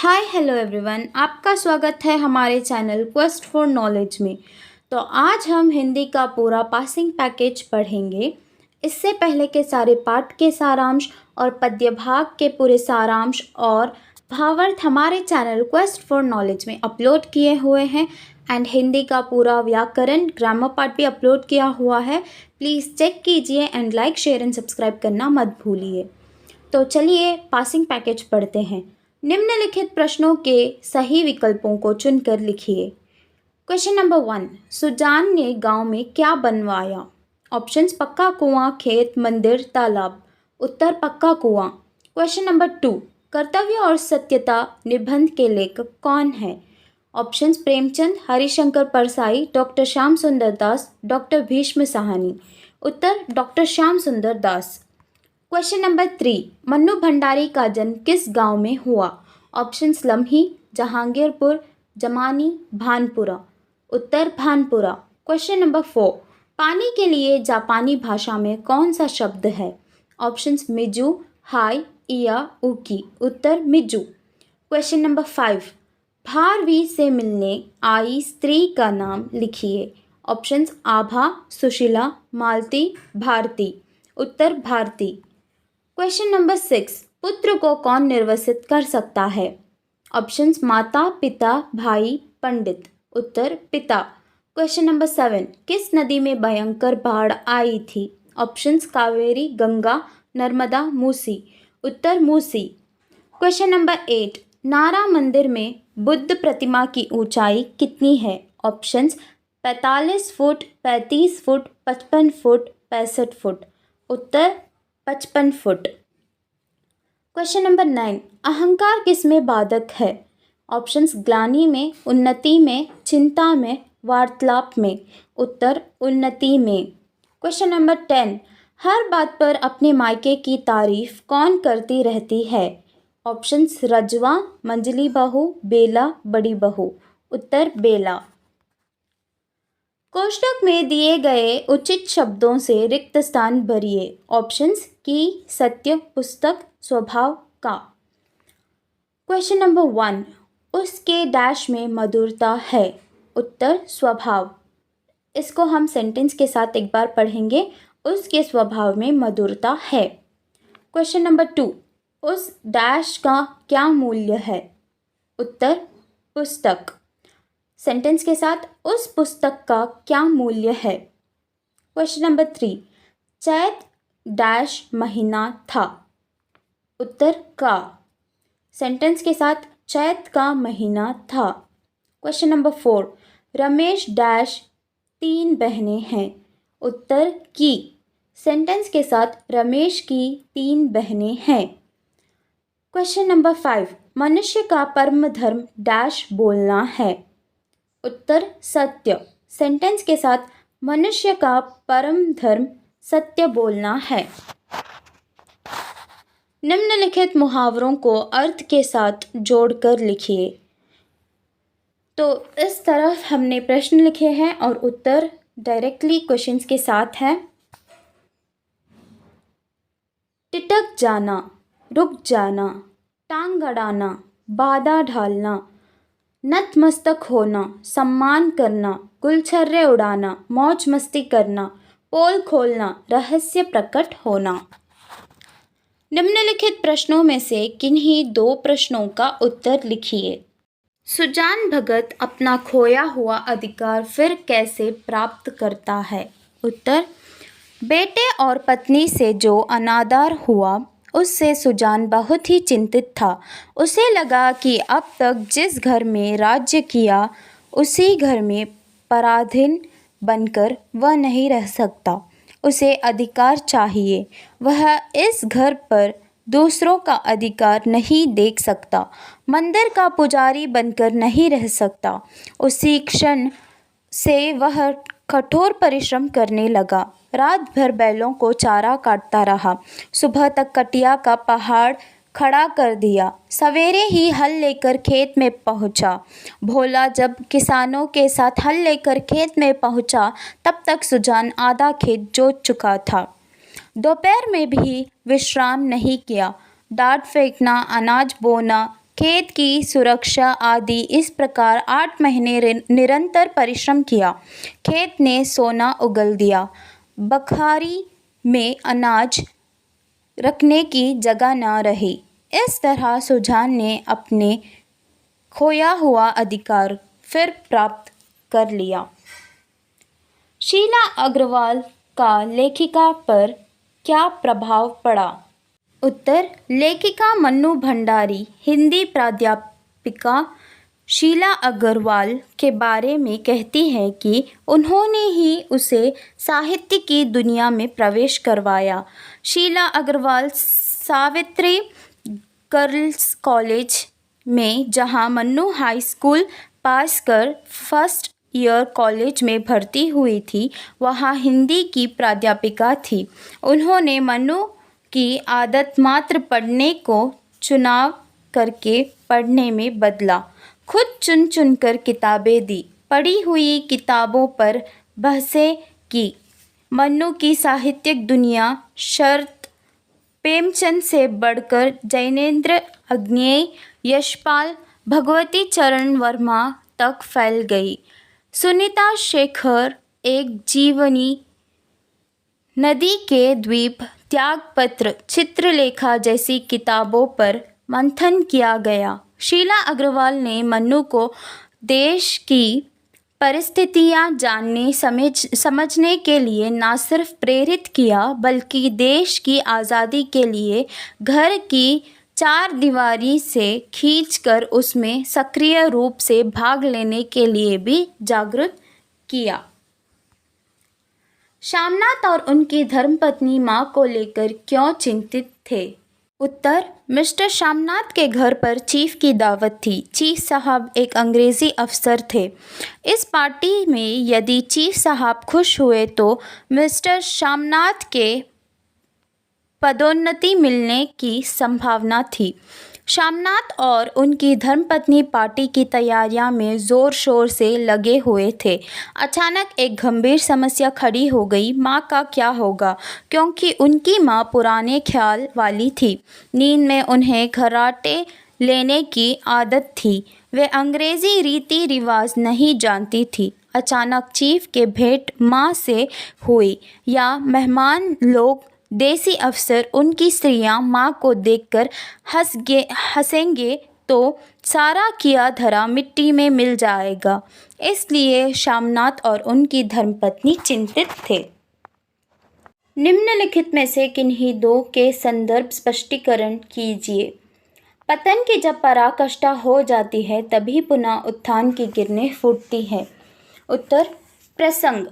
Hi hello everyone, आपका स्वागत है हमारे चैनल क्वेस्ट फॉर नॉलेज में। तो आज हम हिंदी का पूरा पासिंग पैकेज पढ़ेंगे। इससे पहले के सारे पाठ के सारांश और पद्य भाग के पूरे सारांश और भावार्थ हमारे चैनल क्वेस्ट फॉर नॉलेज में अपलोड किए हुए हैं एंड हिंदी का पूरा व्याकरण ग्रामर पार्ट भी अपलोड किया हुआ है। प्लीज़ चेक कीजिए and like share and subscribe करना मत भूलिए। तो चलिए पासिंग पैकेज पढ़ते हैं। निम्नलिखित प्रश्नों के सही विकल्पों को चुनकर लिखिए। क्वेश्चन नंबर 1, सुजान ने गांव में क्या बनवाया? ऑप्शंस पक्का कुआं, खेत, मंदिर, तालाब। उत्तर पक्का कुआं। क्वेश्चन नंबर 2, कर्तव्य और सत्यता निबंध के लेखक कौन है? ऑप्शंस प्रेमचंद, हरिशंकर परसाई, डॉक्टर श्याम सुंदर दास, डॉक्टर भीष्म साहनी। उत्तर डॉक्टर श्याम सुंदर दास। क्वेश्चन नंबर 3, मन्नू भंडारी का जन्म किस गांव में हुआ? ऑप्शंस लम्ही, जहांगीरपुर, जमानी, भानपुरा। उत्तर भानपुरा। क्वेश्चन नंबर 4, पानी के लिए जापानी भाषा में कौन सा शब्द है? ऑप्शंस मिजू, हाई, इया, उकी। उत्तर मिजू। क्वेश्चन नंबर 5, भारवी से मिलने आई स्त्री का नाम लिखिए। ऑप्शंस आभा, सुशीला, मालती, भारती। उत्तर भारती। क्वेश्चन नंबर 6, पुत्र को कौन निर्वसित कर सकता है? ऑप्शंस माता, पिता, भाई, पंडित। उत्तर पिता। क्वेश्चन नंबर 7, किस नदी में भयंकर बाढ़ आई थी? ऑप्शंस कावेरी, गंगा, नर्मदा, मूसी। उत्तर मूसी। क्वेश्चन नंबर 8, नारा मंदिर में बुद्ध प्रतिमा की ऊंचाई कितनी है? Options 45 foot, 35 foot, 55 foot, 65 foot. उत्तर 55 फुट। क्वेश्चन नंबर 9, अहंकार किस में बाधक है? ऑप्शंस ग्लानि में, उन्नति में, चिंता में, वार्तालाप में। उत्तर उन्नति में। क्वेश्चन नंबर 10, हर बात पर अपने मायके की तारीफ कौन करती रहती है? ऑप्शंस रजवा, मंजली बहू, बेला, बड़ी बहू। उत्तर बेला। कोष्ठक में दिए गए उचित शब्दों से रिक्त स्थान भरिए। ऑप्शंस की, सत्य, पुस्तक, स्वभाव, का। क्वेश्चन नंबर 1, उसके डैश में मधुरता है। उत्तर स्वभाव। इसको हम सेंटेंस के साथ एक बार पढ़ेंगे। उसके स्वभाव में मधुरता है। क्वेश्चन नंबर 2, उस डैश का क्या मूल्य है? उत्तर पुस्तक। सेंटेंस के साथ, उस पुस्तक का क्या मूल्य है? क्वेश्चन नंबर 3, चैत डैश महीना था। उत्तर का। सेंटेंस के साथ, चैत का महीना था। क्वेश्चन नंबर 4, रमेश डैश 3 बहनें हैं। उत्तर की। सेंटेंस के साथ, रमेश की 3 बहनें हैं। क्वेश्चन नंबर 5, मनुष्य का परम धर्म डैश बोलना है। उत्तर सत्य। सेंटेंस के साथ, मनुष्य का परम धर्म सत्य बोलना है। निम्नलिखित मुहावरों को अर्थ के साथ जोड़कर लिखिए। तो इस तरफ हमने प्रश्न लिखे हैं और उत्तर डायरेक्टली क्वेश्चंस के साथ है। टिटक जाना, रुक जाना, टांग अड़ाना, बाधा ढालना, नतमस्तक होना, सम्मान करना, गुलछर्रे उड़ाना, मौज मस्ती करना, पोल खोलना, रहस्य प्रकट होना। निम्नलिखित प्रश्नों में से किन्हीं 2 प्रश्नों का उत्तर लिखिए। सुजान भगत अपना खोया हुआ अधिकार फिर कैसे प्राप्त करता है? उत्तर बेटे और पत्नी से जो अनादर हुआ उससे सुजान बहुत ही चिंतित था। उसे लगा कि अब तक जिस घर में राज्य किया उसी घर में पराधीन बनकर वह नहीं रह सकता। उसे अधिकार चाहिए। वह इस घर पर दूसरों का अधिकार नहीं देख सकता। मंदिर का पुजारी बनकर नहीं रह सकता। उसी क्षण से वह कठोर परिश्रम करने लगा। रात भर बैलों को चारा काटता रहा। सुबह तक कटिया का पहाड़ खड़ा कर दिया। सवेरे ही हल लेकर खेत में पहुंचा। भोला जब किसानों के साथ हल लेकर खेत में पहुंचा तब तक सुजान आधा खेत जोत चुका था। दोपहर में भी विश्राम नहीं किया। डांट फेंकना, अनाज बोना, खेत की सुरक्षा आदि। इस प्रकार 8 महीने निरंतर परिश्रम किया। खेत ने सोना उगल दिया। बखारी में अनाज रखने की जगह न रही। इस तरह सुजान ने अपने खोया हुआ अधिकार फिर प्राप्त कर लिया। शीला अग्रवाल का लेखिका पर क्या प्रभाव पड़ा? उत्तर, लेखिका मन्नू भंडारी हिंदी प्राध्यापिका शीला अग्रवाल के बारे में कहती है कि उन्होंने ही उसे साहित्य की दुनिया में प्रवेश करवाया। शीला अग्रवाल सावित्री गर्ल्स कॉलेज में, जहां मन्नू हाई स्कूल पास कर फर्स्ट ईयर कॉलेज में भर्ती हुई थी, वहां हिंदी की प्राध्यापिका थी। उन्होंने मन्नू की आदत मात्र पढ़ने को चुनाव करके पढ़ने में बदला। खुद चुन चुनकर किताबें दी, पढ़ी हुई किताबों पर बहसें की। मन्नू की साहित्यिक दुनिया शरत प्रेमचंद से बढ़कर जैनेंद्र अग्नेय, यशपाल, भगवती चरण वर्मा तक फैल गई। सुनीता शेखर, एक जीवनी, नदी के द्वीप, त्यागपत्र, चित्रलेखा जैसी किताबों पर मंथन किया गया। शीला अग्रवाल ने मन्नू को देश की परिस्थितियां जानने समझने के लिए न सिर्फ प्रेरित किया, बल्कि देश की आज़ादी के लिए घर की चार दीवारी से खींचकर उसमें सक्रिय रूप से भाग लेने के लिए भी जागरूक किया। श्यामनाथ और उनकी धर्मपत्नी मां को लेकर क्यों चिंतित थे? उत्तर, मिस्टर श्यामनाथ के घर पर चीफ की दावत थी। चीफ साहब एक अंग्रेज़ी अफसर थे। इस पार्टी में यदि चीफ साहब खुश हुए तो मिस्टर श्यामनाथ के पदोन्नति मिलने की संभावना थी। श्यामनाथ और उनकी धर्मपत्नी पार्टी की तैयारियों में ज़ोर शोर से लगे हुए थे। अचानक एक गंभीर समस्या खड़ी हो गई। माँ का क्या होगा? क्योंकि उनकी माँ पुराने ख्याल वाली थी। नींद में उन्हें खर्राटे लेने की आदत थी। वे अंग्रेज़ी रीति रिवाज नहीं जानती थी। अचानक चीफ के भेंट माँ से हुई या मेहमान लोग, देसी अफसर, उनकी स्त्रियां माँ को देखकर हंसेंगे तो सारा किया धरा मिट्टी में मिल जाएगा। इसलिए श्यामनाथ और उनकी धर्मपत्नी चिंतित थे। निम्नलिखित में से किन्हीं दो के संदर्भ स्पष्टीकरण कीजिए। पतन की जब पराकाष्ठा हो जाती है तभी पुनः उत्थान की किरणें फूटती हैं। उत्तर, प्रसंग।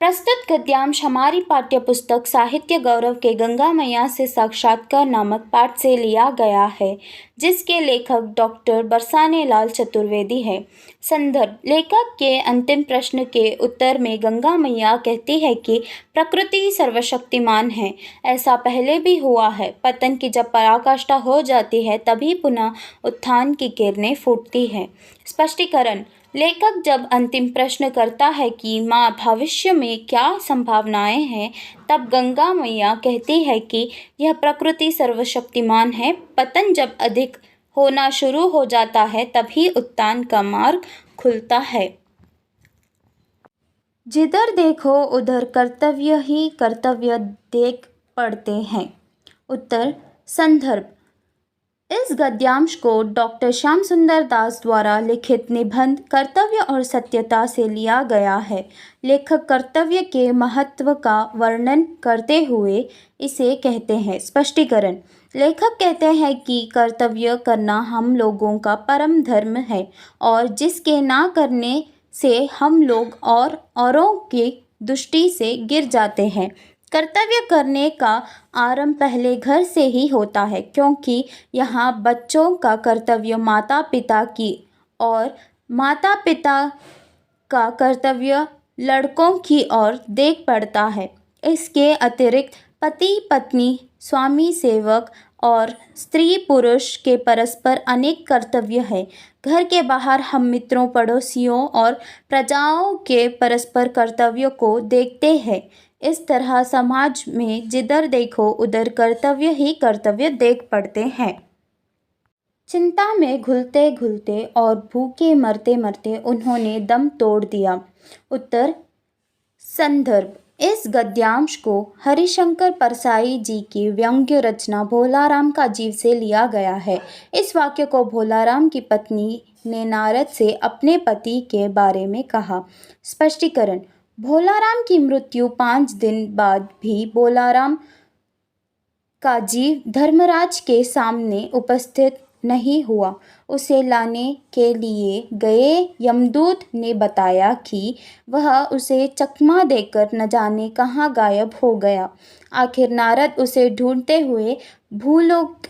प्रस्तुत गद्यांश हमारी पाठ्यपुस्तक साहित्य गौरव के गंगा मैया से साक्षात्कार नामक पाठ से लिया गया है, जिसके लेखक डॉक्टर बरसाने लाल चतुर्वेदी है। संदर्भ, लेखक के अंतिम प्रश्न के उत्तर में गंगा मैया कहती है कि प्रकृति सर्वशक्तिमान है। ऐसा पहले भी हुआ है। पतन की जब पराकाष्ठा हो जाती है तभी पुनः उत्थान की किरणें फूटती है। स्पष्टीकरण, लेखक जब अंतिम प्रश्न करता है कि माँ भविष्य में क्या संभावनाएं हैं, तब गंगा मैया कहती है कि यह प्रकृति सर्वशक्तिमान है। पतन जब अधिक होना शुरू हो जाता है तभी उत्थान का मार्ग खुलता है। जिधर देखो उधर कर्तव्य ही कर्तव्य देख पड़ते हैं। उत्तर, संदर्भ, इस गद्यांश को डॉक्टर श्याम सुंदर दास द्वारा लिखित निबंध कर्तव्य और सत्यता से लिया गया है। लेखक कर्तव्य के महत्व का वर्णन करते हुए इसे कहते हैं। स्पष्टीकरण, लेखक कहते हैं कि कर्तव्य करना हम लोगों का परम धर्म है और जिसके ना करने से हम लोग और औरों की दृष्टि से गिर जाते हैं। कर्तव्य करने का आरंभ पहले घर से ही होता है, क्योंकि यहाँ बच्चों का कर्तव्य माता पिता की और माता पिता का कर्तव्य लड़कों की ओर देख पड़ता है। इसके अतिरिक्त पति पत्नी, स्वामी सेवक और स्त्री पुरुष के परस्पर अनेक कर्तव्य हैं। घर के बाहर हम मित्रों, पड़ोसियों और प्रजाओं के परस्पर कर्तव्यों को देखते हैं। इस तरह समाज में जिधर देखो उधर कर्तव्य ही कर्तव्य देख पड़ते हैं। चिंता में घुलते घुलते और भूखे मरते मरते उन्होंने दम तोड़ दिया। उत्तर। संदर्भ। इस गद्यांश को हरिशंकर परसाई जी की व्यंग्य रचना भोलाराम का जीव से लिया गया है। इस वाक्य को भोलाराम की पत्नी ने नारद से अपने पति के बारे में कहा। स्पष्टीकरण। भोलाराम की मृत्यु 5 दिन बाद भी भोलाराम का जीव धर्मराज के सामने उपस्थित नहीं हुआ। उसे लाने के लिए गए यमदूत ने बताया कि वह उसे चकमा देकर न जाने कहाँ गायब हो गया। आखिर नारद उसे ढूंढते हुए भूलोक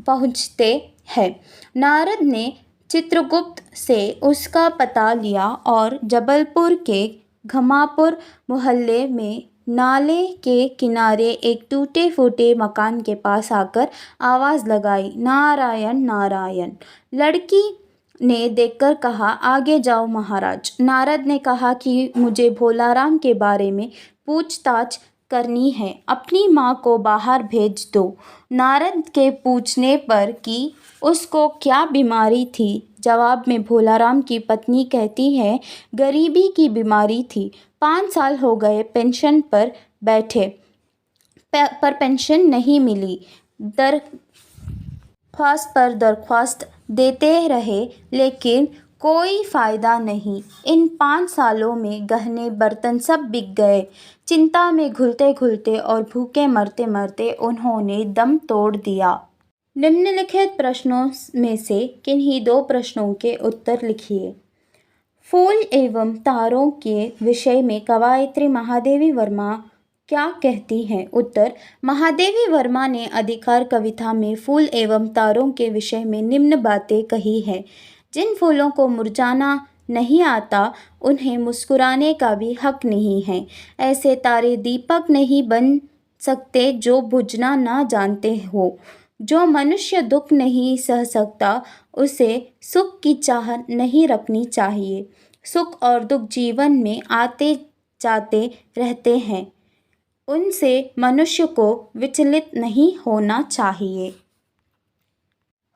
पहुँचते हैं। नारद ने चित्रगुप्त से उसका पता लिया और जबलपुर के घमापुर मोहल्ले में नाले के किनारे एक टूटे फूटे मकान के पास आकर आवाज़ लगाई, नारायण नारायण। लड़की ने देखकर कहा, आगे जाओ महाराज। नारद ने कहा कि मुझे भोलाराम के बारे में पूछताछ करनी है, अपनी माँ को बाहर भेज दो। नारद के पूछने पर कि उसको क्या बीमारी थी, जवाब में भोलाराम की पत्नी कहती है, गरीबी की बीमारी थी। 5 साल हो गए पेंशन पर बैठे, पर पेंशन नहीं मिली। दरख्वास्त पर दरख्वास्त देते रहे लेकिन कोई फ़ायदा नहीं। इन 5 सालों में गहने बर्तन सब बिक गए। चिंता में घुलते घुलते और भूखे मरते मरते उन्होंने दम तोड़ दिया। निम्नलिखित प्रश्नों में से किन्हीं 2 प्रश्नों के उत्तर लिखिए। फूल एवं तारों के विषय में कवयित्री महादेवी वर्मा क्या कहती हैं? उत्तर। महादेवी वर्मा ने अधिकार कविता में फूल एवं तारों के विषय में निम्न बातें कही हैं। जिन फूलों को मुरझाना नहीं आता उन्हें मुस्कुराने का भी हक नहीं है। ऐसे तारे दीपक नहीं बन सकते जो बुझना ना जानते हो। जो मनुष्य दुख नहीं सह सकता उसे सुख की चाह नहीं रखनी चाहिए। सुख और दुख जीवन में आते जाते रहते हैं, उनसे मनुष्य को विचलित नहीं होना चाहिए।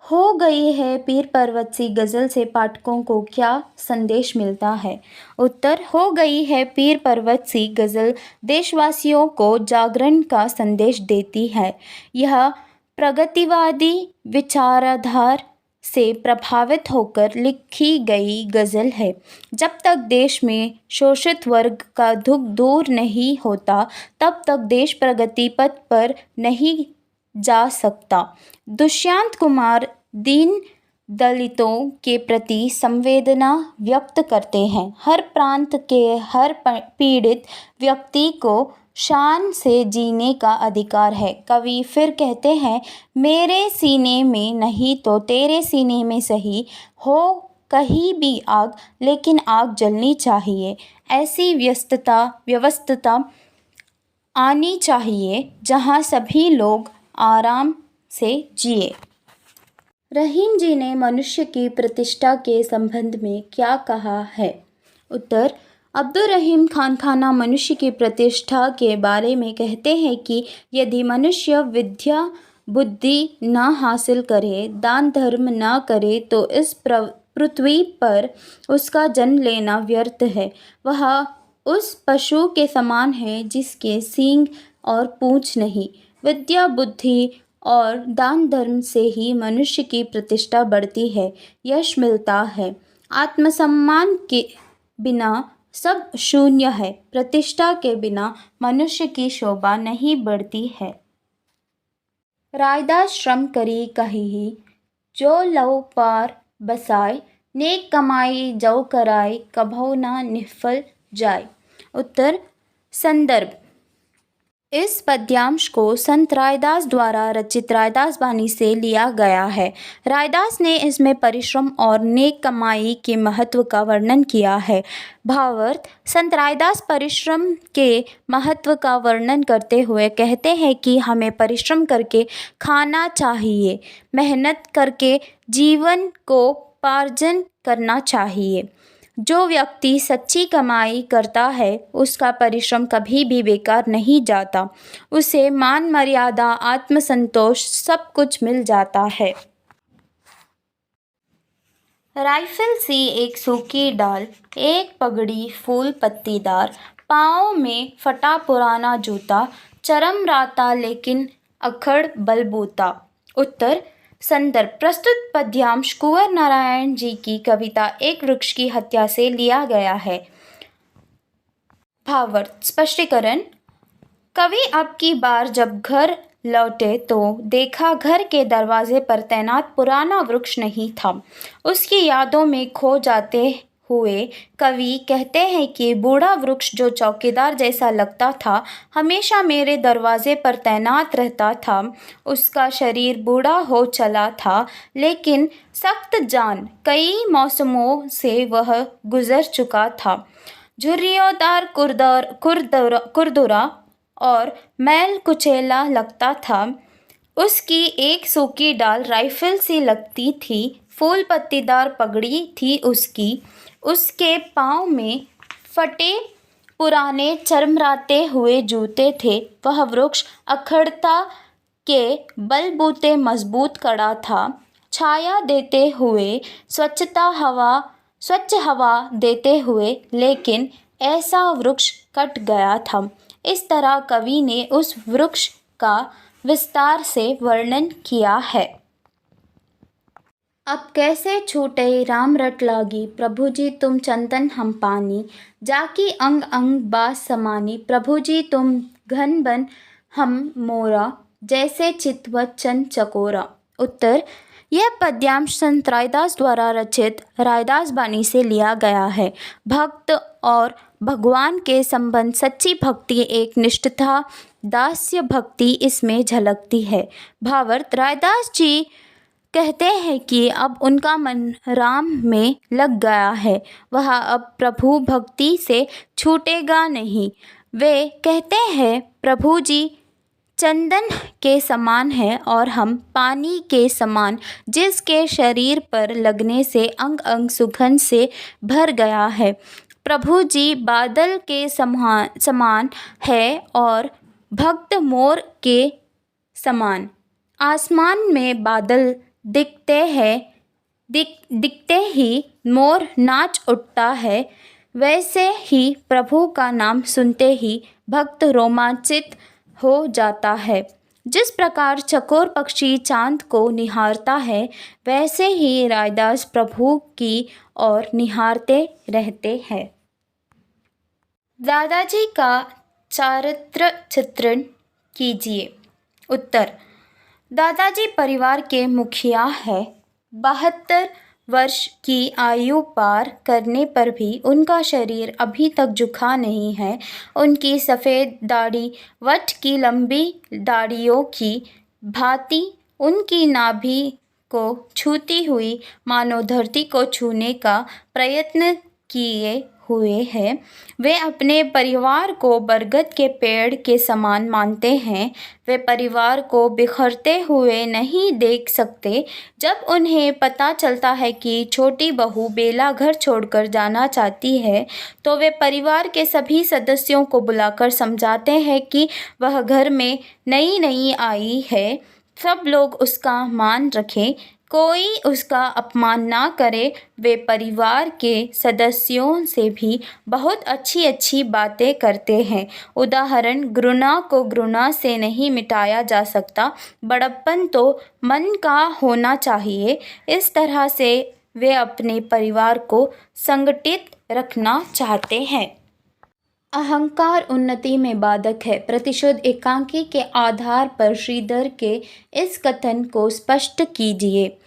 हो गई है पीर पर्वत सी गज़ल से पाठकों को क्या संदेश मिलता है? उत्तर। हो गई है पीर पर्वत सी गज़ल देशवासियों को जागरण का संदेश देती है। यह प्रगतिवादी विचारधारा से प्रभावित होकर लिखी गई गज़ल है। जब तक देश में शोषित वर्ग का दुख दूर नहीं होता तब तक देश प्रगति पथ पर नहीं जा सकता। दुष्यंत कुमार दीन दलितों के प्रति संवेदना व्यक्त करते हैं। हर प्रांत के हर पीड़ित व्यक्ति को शान से जीने का अधिकार है। कवि फिर कहते हैं, मेरे सीने में नहीं तो तेरे सीने में सही हो कहीं भी आग, लेकिन आग जलनी चाहिए। ऐसी व्यवस्था आनी चाहिए जहां सभी लोग आराम से जिए। रहीम जी ने मनुष्य की प्रतिष्ठा के संबंध में क्या कहा है? उत्तर। अब्दुल रहीम खान खाना मनुष्य की प्रतिष्ठा के बारे में कहते हैं कि यदि मनुष्य विद्या बुद्धि न हासिल करे, दान धर्म न करे तो इस पृथ्वी पर उसका जन्म लेना व्यर्थ है। वह उस पशु के समान है जिसके सींग और पूंछ नहीं। विद्या बुद्धि और दान धर्म से ही मनुष्य की प्रतिष्ठा बढ़ती है, यश मिलता है। आत्मसम्मान के बिना सब शून्य है। प्रतिष्ठा के बिना मनुष्य की शोभा नहीं बढ़ती है। रायदास श्रम करी कही जो लव पार बसाए, नेक कमाई जो कराए कभौ ना निफल जाए। उत्तर। संदर्भ। इस पद्यांश को संत रायदास द्वारा रचित रायदास बानी से लिया गया है। रायदास ने इसमें परिश्रम और नेक कमाई के महत्व का वर्णन किया है। भावार्थ। संत रायदास परिश्रम के महत्व का वर्णन करते हुए कहते हैं कि हमें परिश्रम करके खाना चाहिए, मेहनत करके जीवन को पार्जन करना चाहिए। जो व्यक्ति सच्ची कमाई करता है उसका परिश्रम कभी भी बेकार नहीं जाता। उसे मान मर्यादा आत्मसंतोष सब कुछ मिल जाता है। राइफल सी एक सूखी डाल, एक पगड़ी फूल पत्तीदार, पाँव में फटा पुराना जूता, चरमराता लेकिन अखड़ बलबूता। उत्तर संदर्भ प्रस्तुत पद्यांश कुंवर नारायण जी की कविता एक वृक्ष की हत्या से लिया गया है। भावार्थ स्पष्टीकरण। कवि अब की बार जब घर लौटे तो देखा घर के दरवाजे पर तैनात पुराना वृक्ष नहीं था। उसकी यादों में खो जाते हुए कवि कहते हैं कि बूढ़ा वृक्ष जो चौकीदार जैसा लगता था, हमेशा मेरे दरवाजे पर तैनात रहता था। उसका शरीर बूढ़ा हो चला था, लेकिन सख्त जान कई मौसमों से वह गुजर चुका था। झुर्रियोंदार कुरदुरा और मैल कुचैला लगता था। उसकी एक सूखी डाल राइफल सी लगती थी, फूल पत्तीदार पगड़ी थी उसके पाँव में फटे पुराने चरमराते हुए जूते थे। वह वृक्ष अखड़ता के बलबूते मजबूत कड़ा था, छाया देते हुए स्वच्छ हवा देते हुए, लेकिन ऐसा वृक्ष कट गया था। इस तरह कवि ने उस वृक्ष का विस्तार से वर्णन किया है। अब कैसे छूटे राम रट लागी, प्रभु जी तुम चंदन हम पानी, जाकी अंग अंग बास समानी, प्रभु जी तुम घन बन हम मोरा, जैसे चितवत चंद चकोरा। उत्तर यह पद्यांश संत रायदास द्वारा रचित रायदास बानी से लिया गया है। भक्त और भगवान के संबंध, सच्ची भक्ति, एक निष्ठता, दास्य भक्ति इसमें झलकती है। भावार्थ रायदास जी कहते हैं कि अब उनका मन राम में लग गया है, वह अब प्रभु भक्ति से छूटेगा नहीं। वे कहते हैं प्रभु जी चंदन के समान है और हम पानी के समान, जिसके शरीर पर लगने से अंग अंग सुगंध से भर गया है। प्रभु जी बादल के समान है और भक्त मोर के समान। आसमान में बादल दिखते ही मोर नाच उठता है, वैसे ही प्रभु का नाम सुनते ही भक्त रोमांचित हो जाता है। जिस प्रकार चकोर पक्षी चांद को निहारता है, वैसे ही रायदास प्रभु की ओर निहारते रहते हैं। दादाजी का चारित्र चित्रण कीजिए। उत्तर दादाजी परिवार के मुखिया है। 72 वर्ष की आयु पार करने पर भी उनका शरीर अभी तक झुका नहीं है। उनकी सफ़ेद दाढ़ी वट की लंबी डालियों की भांति उनकी नाभि को छूती हुई मानो धरती को छूने का प्रयत्न किए हुए हैं। वे अपने परिवार को बरगद के पेड़ के समान मानते हैं। वे परिवार को बिखरते हुए नहीं देख सकते। जब उन्हें पता चलता है कि छोटी बहू बेला घर छोड़कर जाना चाहती है, तो वे परिवार के सभी सदस्यों को बुलाकर समझाते हैं कि वह घर में नई आई है, सब लोग उसका मान रखें, कोई उसका अपमान ना करे। वे परिवार के सदस्यों से भी बहुत अच्छी बातें करते हैं। उदाहरण, घृणा को घृणा से नहीं मिटाया जा सकता, बड़प्पन तो मन का होना चाहिए। इस तरह से वे अपने परिवार को संगठित रखना चाहते हैं। अहंकार उन्नति में बाधक है। प्रतिशोध एकांकी के आधार पर श्रीधर के इस कथन को स्पष्ट कीजिए।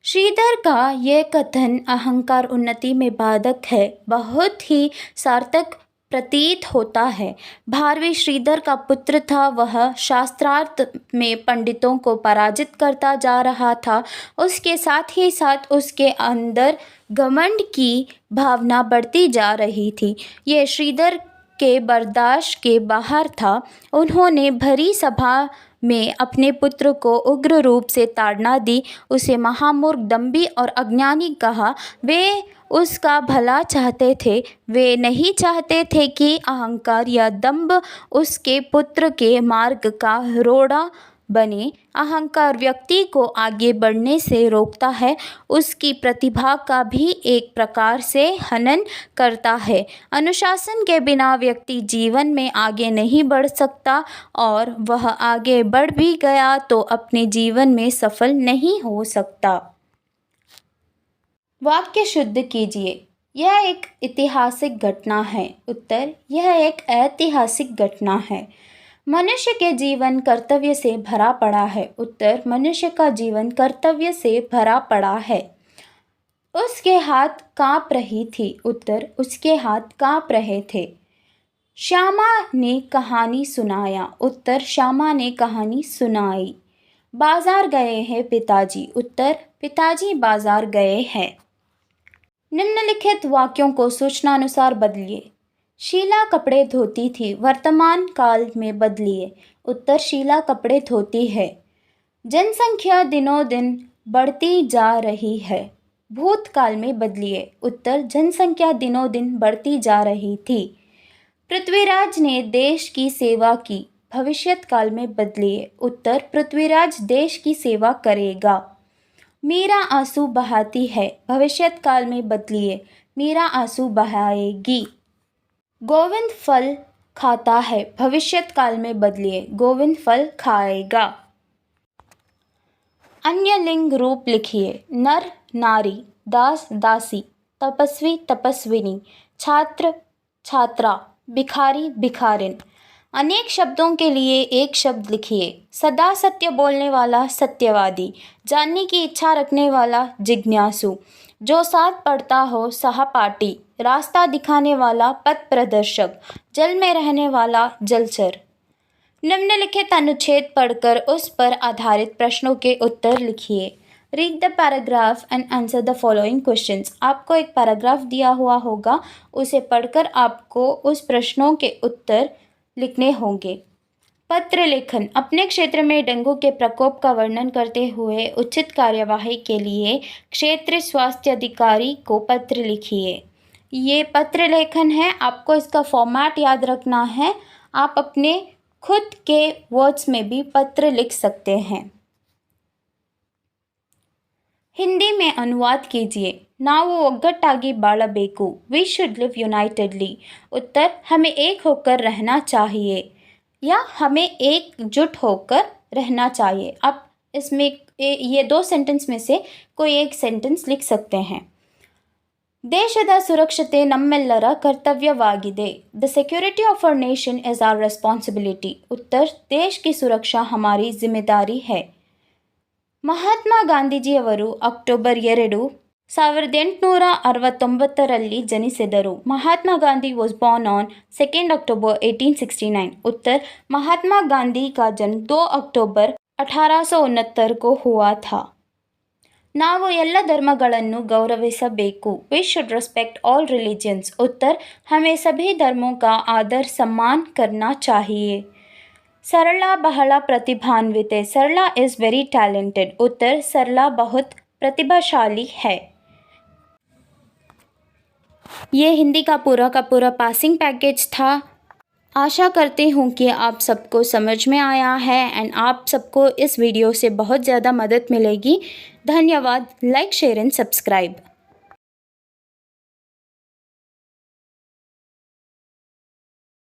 श्रीधर का यह कथन अहंकार उन्नति में बाधक है बहुत ही सार्थक प्रतीत होता है। भारवी श्रीधर का पुत्र था। वह शास्त्रार्थ में पंडितों को पराजित करता जा रहा था। उसके साथ ही साथ उसके अंदर घमंड की भावना बढ़ती जा रही थी। यह श्रीधर के बर्दाश्त के बाहर था। उन्होंने भरी सभा में अपने पुत्र को उग्र रूप से ताड़ना दी, उसे महामूर्ख, दंभी और अज्ञानी कहा। वे उसका भला चाहते थे। वे नहीं चाहते थे कि अहंकार या दंभ उसके पुत्र के मार्ग का रोड़ा बने। अहंकार व्यक्ति को आगे बढ़ने से रोकता है, उसकी प्रतिभा का भी एक प्रकार से हनन करता है। अनुशासन के बिना व्यक्ति जीवन में आगे नहीं बढ़ सकता और वह आगे बढ़ भी गया तो अपने जीवन में सफल नहीं हो सकता। वाक्य शुद्ध कीजिए। यह एक ऐतिहासिक घटना है। उत्तर, यह एक ऐतिहासिक घटना है। मनुष्य के जीवन कर्तव्य से भरा पड़ा है। उत्तर, मनुष्य का जीवन कर्तव्य से भरा पड़ा है। उसके हाथ कांप रही थी। उत्तर, उसके हाथ कांप रहे थे। श्यामा ने कहानी सुनाया। उत्तर, श्यामा ने कहानी सुनाई। बाजार गए हैं पिताजी। उत्तर, पिताजी बाजार गए हैं। निम्नलिखित वाक्यों को सूचनानुसार बदलिए। शीला कपड़े धोती थी, वर्तमान काल में बदलिए। उत्तर, शीला कपड़े धोती है। जनसंख्या दिनों दिन बढ़ती जा रही है, भूतकाल में बदलिए। उत्तर, जनसंख्या दिनों दिन बढ़ती जा रही थी। पृथ्वीराज ने देश की सेवा की, भविष्यकाल में बदलिए। उत्तर, पृथ्वीराज देश की सेवा करेगा। मीरा आंसू बहाती है, भविष्यकाल में बदलिए। मीरा आंसू बहाएगी। गोविंद फल खाता है, भविष्यकाल में बदलिए। गोविंद फल खाएगा। अन्य लिंग रूप लिखिए। नर नारी, दास दासी, तपस्वी तपस्विनी, छात्र छात्रा, भिखारी भिखारिन। अनेक शब्दों के लिए एक शब्द लिखिए। सदा सत्य बोलने वाला सत्यवादी, जानने की इच्छा रखने वाला जिज्ञासु, जो साथ पढ़ता हो सहपाठी, रास्ता दिखाने वाला पथ प्रदर्शक, जल में रहने वाला जलचर। निम्नलिखित अनुच्छेद पढ़कर उस पर आधारित प्रश्नों के उत्तर लिखिए। Read the paragraph and answer the following questions. आपको एक पैराग्राफ दिया हुआ होगा, उसे पढ़कर आपको उस प्रश्नों के उत्तर लिखने होंगे। पत्र लेखन। अपने क्षेत्र में डेंगू के प्रकोप का वर्णन करते हुए उचित कार्यवाही के लिए क्षेत्र स्वास्थ्य अधिकारी को पत्र लिखिए। ये पत्र लेखन है, आपको इसका फॉर्मेट याद रखना है। आप अपने खुद के वर्ड्स में भी पत्र लिख सकते हैं। हिंदी में अनुवाद कीजिए। ನಾವು ಒಗ್ಗಟ್ಟಾಗಿ ಬಾಳಬೇಕು, वी शुड लिव यूनाइटेडली। उत्तर, हमें एक होकर रहना चाहिए या हमें एकजुट होकर रहना चाहिए। आप इसमें ये दो सेंटेंस में से कोई एक सेंटेंस लिख सकते हैं। ದೇಶದ ಸುರಕ್ಷತೆ ನಮ್ಮೆಲ್ಲರ ಕರ್ತವ್ಯವಾಗಿದೆ। The security of our nation is our responsibility. उत्तर, देश की सुरक्षा हमारी जिम्मेदारी है। ಮಹಾತ್ಮ ಗಾಂಧೀಜಿಯವರು ಅಕ್ಟೋಬರ್ 2, 1869ರಲ್ಲಿ ಜನಿಸಿದರು। ಮಹಾತ್ಮ ಗಾಂधी वॉज बॉर्न ऑन 2 अक्टूबर 1869। उत्तर, महात्मा गांधी का जन्म 2 अक्टूबर 1869 को हुआ था। ನಾವು ಎಲ್ಲ ಧರ್ಮಗಳನ್ನು ಗೌರವಿಸಬೇಕು, we should respect all religions. उत्तर, हमें सभी धर्मों का आदर सम्मान करना चाहिए। सरला बहला प्रतिभान्वित है, सरला इज़ वेरी टैलेंटेड। उत्तर, सरला बहुत प्रतिभाशाली है। ये हिंदी का पूरा पासिंग पैकेज था। आशा करती हूँ कि आप सबको समझ में आया है एंड आप सबको इस वीडियो से बहुत ज़्यादा मदद मिलेगी। धन्यवाद। Like, share and subscribe.